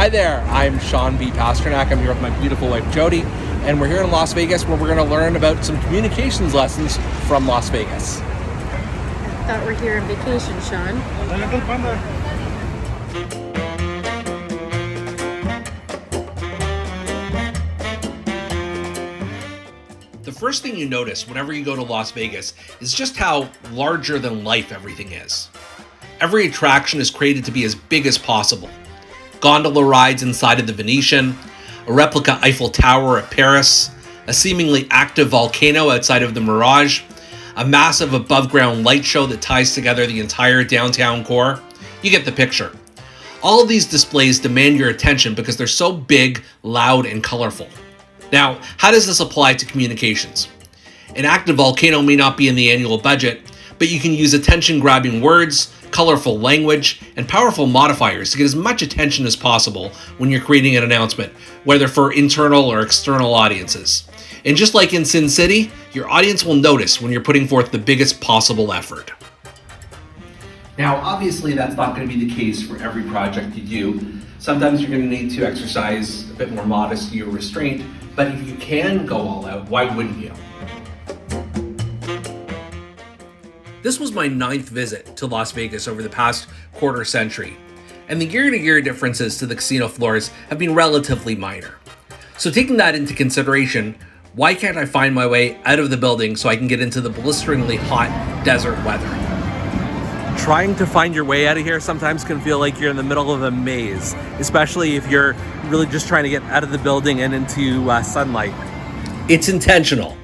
Hi there, I'm Sean B. Pasternak. I'm here with my beautiful wife, Jody, and we're here in Las Vegas where we're going to learn about some communications lessons from Las Vegas. I thought we're here on vacation, Sean. The first thing you notice whenever you go to Las Vegas is just how larger than life everything is. Every attraction is created to be as big as possible. Gondola rides inside of the Venetian, a replica Eiffel Tower at Paris, a seemingly active volcano outside of the Mirage, a massive above-ground light show that ties together the entire downtown core. You get the picture. All of these displays demand your attention because they're so big, loud, and colorful. Now, how does this apply to communications? An active volcano may not be in the annual budget, but you can use attention-grabbing words, colorful language, and powerful modifiers to get as much attention as possible when you're creating an announcement, whether for internal or external audiences. And just like in Sin City, your audience will notice when you're putting forth the biggest possible effort. Now, obviously, that's not going to be the case for every project you do. Sometimes you're going to need to exercise a bit more modesty or restraint, but if you can go all out, why wouldn't you? This was my 9th visit to Las Vegas over the past quarter century, and the year-to-year differences to the casino floors have been relatively minor. So taking that into consideration, why can't I find my way out of the building so I can get into the blisteringly hot desert weather? Trying to find your way out of here sometimes can feel like you're in the middle of a maze, especially if you're really just trying to get out of the building and into sunlight. It's intentional.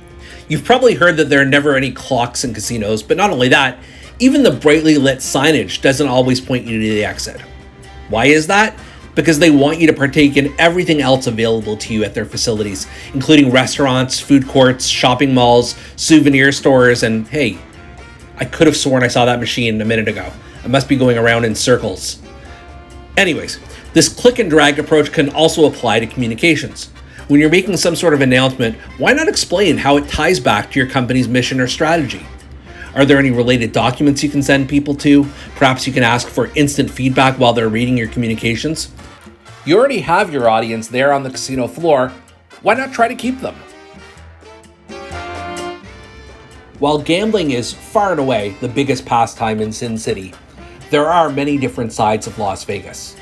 You've probably heard that there are never any clocks in casinos, but not only that, even the brightly lit signage doesn't always point you to the exit. Why is that? Because they want you to partake in everything else available to you at their facilities, including restaurants, food courts, shopping malls, souvenir stores, and hey, I could have sworn I saw that machine a minute ago. I must be going around in circles. Anyways, this click and drag approach can also apply to communications. When you're making some sort of announcement, why not explain how it ties back to your company's mission or strategy? Are there any related documents you can send people to? Perhaps you can ask for instant feedback while they're reading your communications. You already have your audience there on the casino floor. Why not try to keep them? While gambling is far and away the biggest pastime in Sin City, there are many different sides of Las Vegas.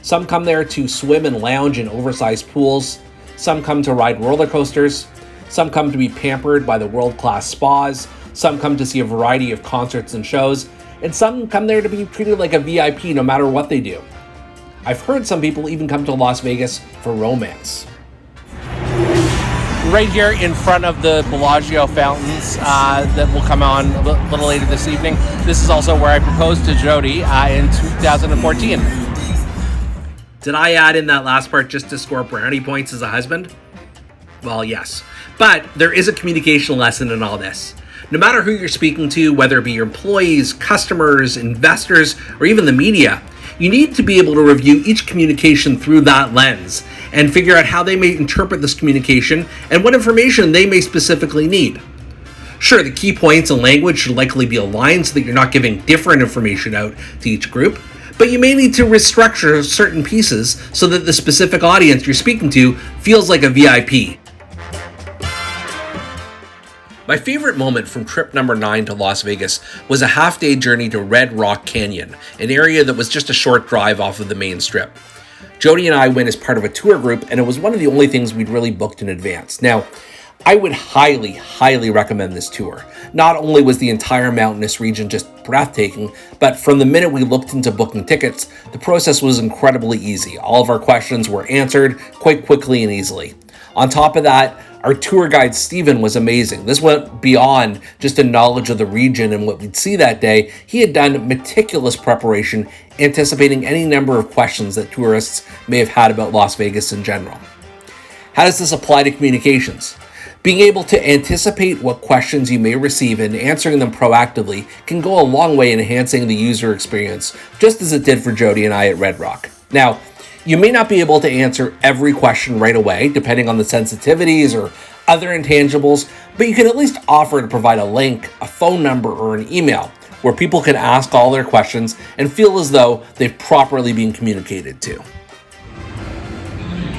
Some come there to swim and lounge in oversized pools. Some come to ride roller coasters. Some come to be pampered by the world-class spas. Some come to see a variety of concerts and shows. And some come there to be treated like a VIP no matter what they do. I've heard some people even come to Las Vegas for romance. Right here in front of the Bellagio fountains that will come on a little later this evening. This is also where I proposed to Jody in 2014. Did I add in that last part just to score brownie points as a husband? Well, yes. But there is a communication lesson in all this. No matter who you're speaking to, whether it be your employees, customers, investors, or even the media, you need to be able to review each communication through that lens and figure out how they may interpret this communication and what information they may specifically need. Sure, the key points and language should likely be aligned so that you're not giving different information out to each group, but you may need to restructure certain pieces so that the specific audience you're speaking to feels like a VIP. My favorite moment from trip number 9 to Las Vegas was a half-day journey to Red Rock Canyon, an area that was just a short drive off of the main strip. Jody and I went as part of a tour group, and it was one of the only things we'd really booked in advance. Now, I would highly recommend this tour. Not only was the entire mountainous region just breathtaking, but from the minute we looked into booking tickets, the process was incredibly easy. All of our questions were answered quite quickly and easily. On top of that, our tour guide, Steven, was amazing. This went beyond just a knowledge of the region and what we'd see that day. He had done meticulous preparation, anticipating any number of questions that tourists may have had about Las Vegas in general. How does this apply to communications? Being able to anticipate what questions you may receive and answering them proactively can go a long way in enhancing the user experience, just as it did for Jody and I at Red Rock. Now, you may not be able to answer every question right away, depending on the sensitivities or other intangibles, but you can at least offer to provide a link, a phone number, or an email where people can ask all their questions and feel as though they've properly been communicated to.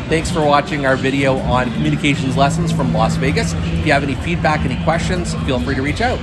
Thanks for watching our video on communications lessons from Las Vegas. If you have any feedback, any questions, feel free to reach out.